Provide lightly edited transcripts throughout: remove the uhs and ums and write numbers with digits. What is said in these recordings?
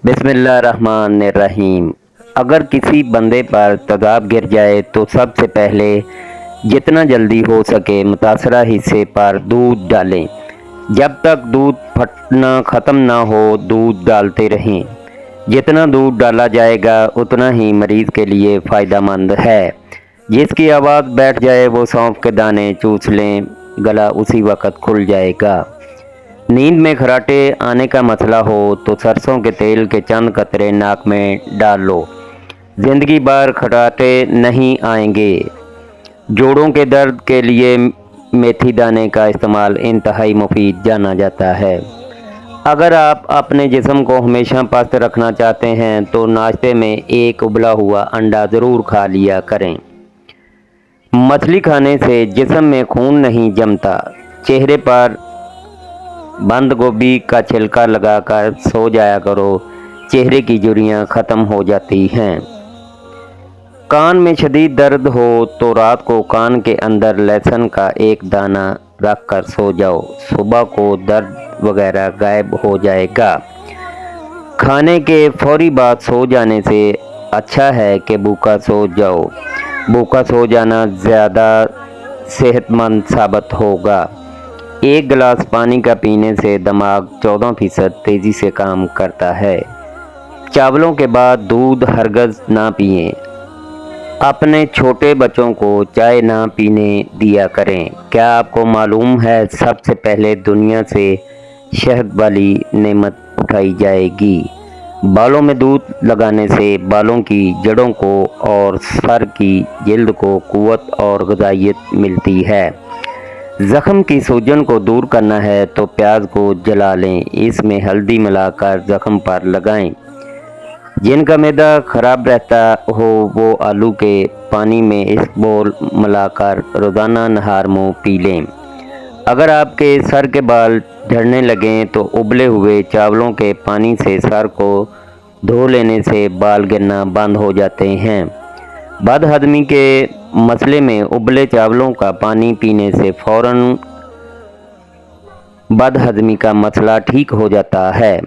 बिस्मिल्लाहिर्रहमानिर्रहीम। अगर किसी बंदे पर तेज़ाब गिर जाए तो सबसे पहले जितना जल्दी हो सके मुतासरा हिस्से पर दूध डालें। जब तक दूध फटना ख़त्म ना हो दूध डालते रहें। जितना दूध डाला जाएगा उतना ही मरीज़ के लिए फ़ायदेमंद है। जिसकी आवाज़ बैठ जाए वो सौंफ के दाने चूस लें, गला उसी वक़्त खुल जाएगा। नींद में खराटे आने का मसला हो तो सरसों के तेल के चंद कतरे नाक में डाल लो, ज़िंदगी भर खराटे नहीं आएंगे। जोड़ों के दर्द के लिए मेथी दाने का इस्तेमाल इंतहाई मुफीद जाना जाता है। अगर आप अपने जिस्म को हमेशा पस्त रखना चाहते हैं तो नाश्ते में एक उबला हुआ अंडा ज़रूर खा लिया करें। मछली खाने से जिस्म में खून नहीं जमता। चेहरे पर बंद गोभी का छिलका लगाकर सो जाया करो, चेहरे की झुर्रियाँ ख़त्म हो जाती हैं। कान में शदीद दर्द हो तो रात को कान के अंदर लहसुन का एक दाना रख कर सो जाओ, सुबह को दर्द वगैरह गायब हो जाएगा। खाने के फौरी बाद सो जाने से अच्छा है कि भूखा सो जाओ। भूखा सो जाना ज़्यादा सेहतमंद साबित होगा। एक गिलास पानी का पीने से दिमाग 14% तेज़ी से काम करता है। चावलों के बाद दूध हरगज़ ना पिएं। अपने छोटे बच्चों को चाय ना पीने दिया करें। क्या आपको मालूम है सबसे पहले दुनिया से शहद वाली नेमत उठाई जाएगी? बालों में दूध लगाने से बालों की जड़ों को और सर की जिल्द को क़ुव्वत और ग़िज़ाइयत मिलती है। ज़ख़्म की सूजन को दूर करना है तो प्याज को जला लें, इसमें हल्दी मिलाकर ज़ख़्म पर लगाएं। जिनका मैदा ख़राब रहता हो वो आलू के पानी में इसबगोल मिलाकर रोज़ाना नहार मुँह पी लें। अगर आपके सर के बाल झड़ने लगें तो उबले हुए चावलों के पानी से सर को धो लेने से बाल गिरना बंद हो जाते हैं। बदहज़मी के मसले में उबले चावलों का पानी पीने से फ़ौरन बदहज़मी का मसला ठीक हो जाता है।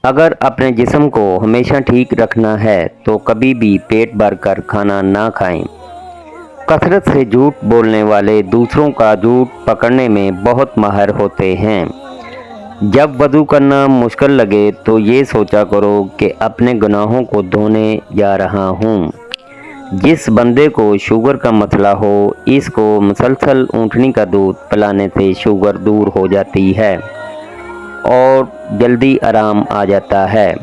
अगर अपने जिस्म को हमेशा ठीक रखना है तो कभी भी पेट भर कर खाना ना खाएं। कसरत से झूठ बोलने वाले दूसरों का झूठ पकड़ने में बहुत माहिर होते हैं। जब वज़ू करना मुश्किल लगे तो ये सोचा करो कि अपने गुनाहों को धोने जा रहा हूँ। जिस बंदे को शुगर का मसला हो इसको मुसलसल ऊँटनी का दूध पिलाने से शुगर दूर हो जाती है और जल्दी आराम आ जाता है।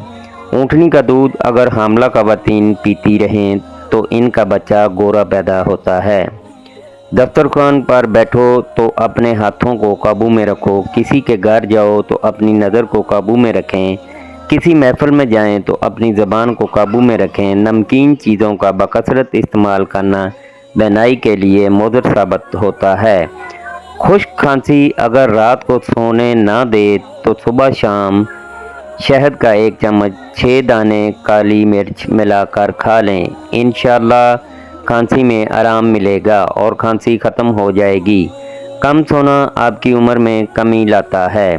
ऊँटनी का दूध अगर हामला ख़वातीन पीती रहें तो इनका बच्चा गोरा पैदा होता है। दस्तरखान पर बैठो तो अपने हाथों को काबू में रखो। किसी के घर जाओ तो अपनी नज़र को काबू में रखें। किसी महफिल में जाएं तो अपनी ज़बान को काबू में रखें। नमकीन चीज़ों का बकसरत इस्तेमाल करना बीमारी के लिए मुज़र साबित होता है। खुश्क खांसी अगर रात को सोने ना दे तो सुबह शाम शहद का एक चम्मच 6 दाने काली मिर्च मिलाकर खा लें। इंशाअल्लाह खांसी में आराम मिलेगा और खांसी ख़त्म हो जाएगी। कम सोना आपकी उम्र में कमी लाता है।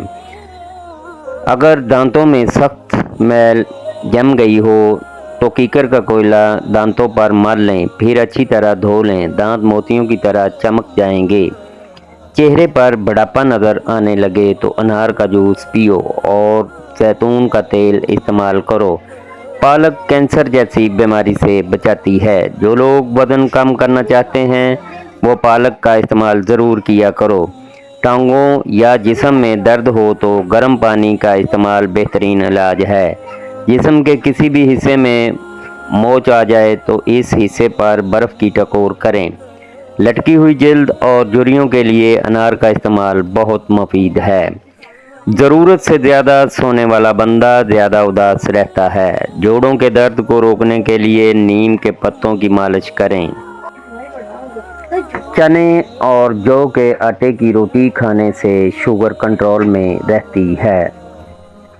अगर दांतों में सख्त मैल जम गई हो तो कीकर का कोयला दांतों पर मल लें, फिर अच्छी तरह धो लें। दांत मोतियों की तरह चमक जाएंगे। चेहरे पर बुढ़ापा नज़र आने लगे तो अनार का जूस पियो और जैतून का तेल इस्तेमाल करो। पालक कैंसर जैसी बीमारी से बचाती है। जो लोग वज़न कम करना चाहते हैं वो पालक का इस्तेमाल ज़रूर किया करो। टांगों या जिस्म में दर्द हो तो गर्म पानी का इस्तेमाल बेहतरीन इलाज है। जिस्म के किसी भी हिस्से में मोच आ जाए तो इस हिस्से पर बर्फ़ की टकोर करें। लटकी हुई जिल्द और झुर्रियों के लिए अनार का इस्तेमाल बहुत मुफीद है। ज़रूरत से ज़्यादा सोने वाला बंदा ज़्यादा उदास रहता है। जोड़ों के दर्द को रोकने के लिए नीम के पत्तों की मालिश करें। चने और जौ के आटे की रोटी खाने से शुगर कंट्रोल में रहती है।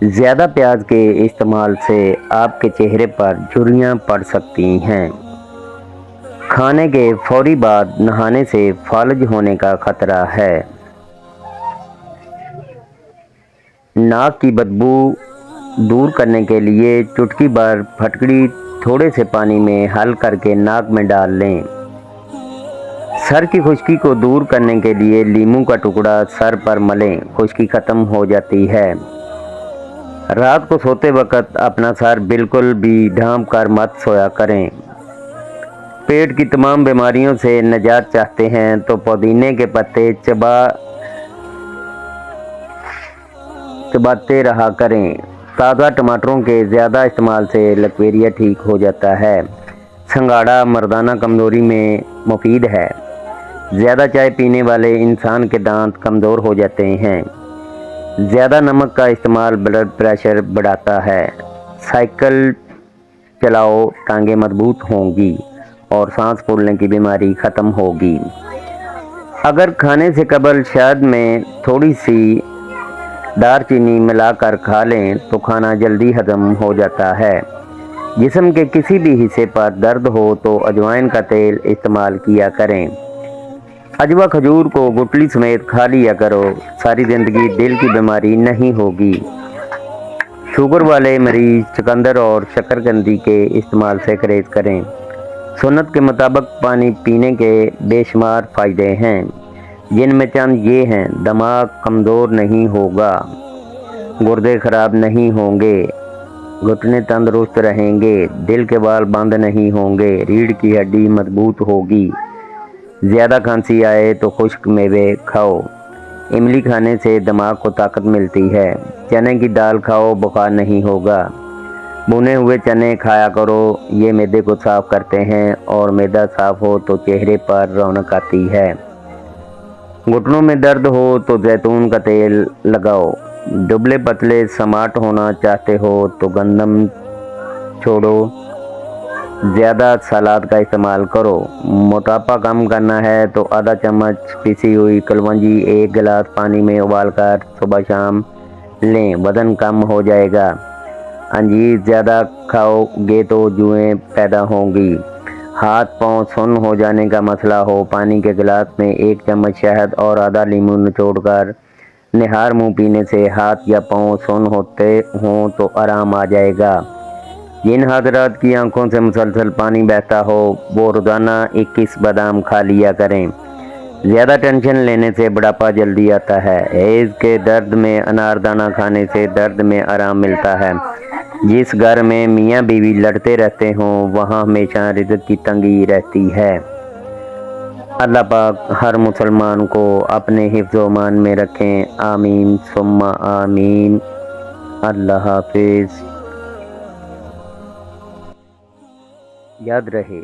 ज़्यादा प्याज के इस्तेमाल से आपके चेहरे पर झुर्रियाँ पड़ सकती हैं। खाने के फौरी बाद नहाने से फालज होने का खतरा है। नाक की बदबू दूर करने के लिए चुटकी भर फटकड़ी थोड़े से पानी में हल करके नाक में डाल लें। सर की खुश्की को दूर करने के लिए नींबू का टुकड़ा सर पर मलें, खुश्की ख़त्म हो जाती है। रात को सोते वक्त अपना सर बिल्कुल भी ढांप कर मत सोया करें। पेट की तमाम बीमारियों से निजात चाहते हैं तो पुदीने के पत्ते चबाते रहा करें। ताज़ा टमाटरों के ज़्यादा इस्तेमाल से लकवेरिया ठीक हो जाता है। संगाड़ा मर्दाना कमज़ोरी में मुफीद है। ज़्यादा चाय पीने वाले इंसान के दांत कमज़ोर हो जाते हैं। ज़्यादा नमक का इस्तेमाल ब्लड प्रेशर बढ़ाता है। साइकिल चलाओ, टांगें मजबूत होंगी और सांस फूलने की बीमारी ख़त्म होगी। अगर खाने से कबल शहद में थोड़ी सी दालचीनी मिलाकर खा लें तो खाना जल्दी हजम हो जाता है। जिस्म के किसी भी हिस्से पर दर्द हो तो अजवाइन का तेल इस्तेमाल किया करें। अजवा खजूर को गुठली समेत खा लिया करो, सारी ज़िंदगी दिल की बीमारी नहीं होगी। शुगर वाले मरीज चुकंदर और शकरकंदी के इस्तेमाल से परहेज करें। सुन्नत के मुताबिक पानी पीने के बेशुमार फ़ायदे हैं, जिनमें चंद ये हैं: दिमाग कमज़ोर नहीं होगा, गुर्दे ख़राब नहीं होंगे, घुटने तंदुरुस्त रहेंगे, दिल के बाल बंद नहीं होंगे, रीढ़ की हड्डी मजबूत होगी। ज़्यादा खांसी आए तो खुश्क मेवे खाओ। इमली खाने से दिमाग को ताकत मिलती है। चने की दाल खाओ, बुखार नहीं होगा। भुने हुए चने खाया करो, ये मैदे को साफ़ करते हैं और मैदा साफ़ हो तो चेहरे पर रौनक आती है। घुटनों में दर्द हो तो जैतून का तेल लगाओ। दुबले पतले स्मार्ट होना चाहते हो तो गंदम छोड़ो, ज़्यादा सलाद का इस्तेमाल करो। मोटापा कम करना है तो आधा चम्मच पिसी हुई कलवंजी एक गिलास पानी में उबालकर सुबह शाम लें, वज़न कम हो जाएगा। अंजीर ज़्यादा खाओगे तो जुएँ पैदा होंगी। हाथ पांव सुन्न हो जाने का मसला हो, पानी के गिलास में एक चम्मच शहद और आधा नींबू निचोड़कर निहार मुंह पीने से हाथ या पांव सुन्न होते हों तो आराम आ जाएगा। जिन हजरात की आंखों से मुसलसल पानी बहता हो वो रोज़ाना 21 बादाम खा लिया करें। ज़्यादा टेंशन लेने से बुढ़ापा जल्दी आता है। हेज़ के दर्द में अनारदाना खाने से दर्द में आराम मिलता है। जिस घर में मियाँ बीवी लड़ते रहते हों वहाँ हमेशा रिज़्क की तंगी रहती है। अल्लाह पाक हर मुसलमान को अपने हिफ्ज़ व अमान में रखें। आमीन सुम्मा आमीन। अल्लाह हाफिज़। याद रहे।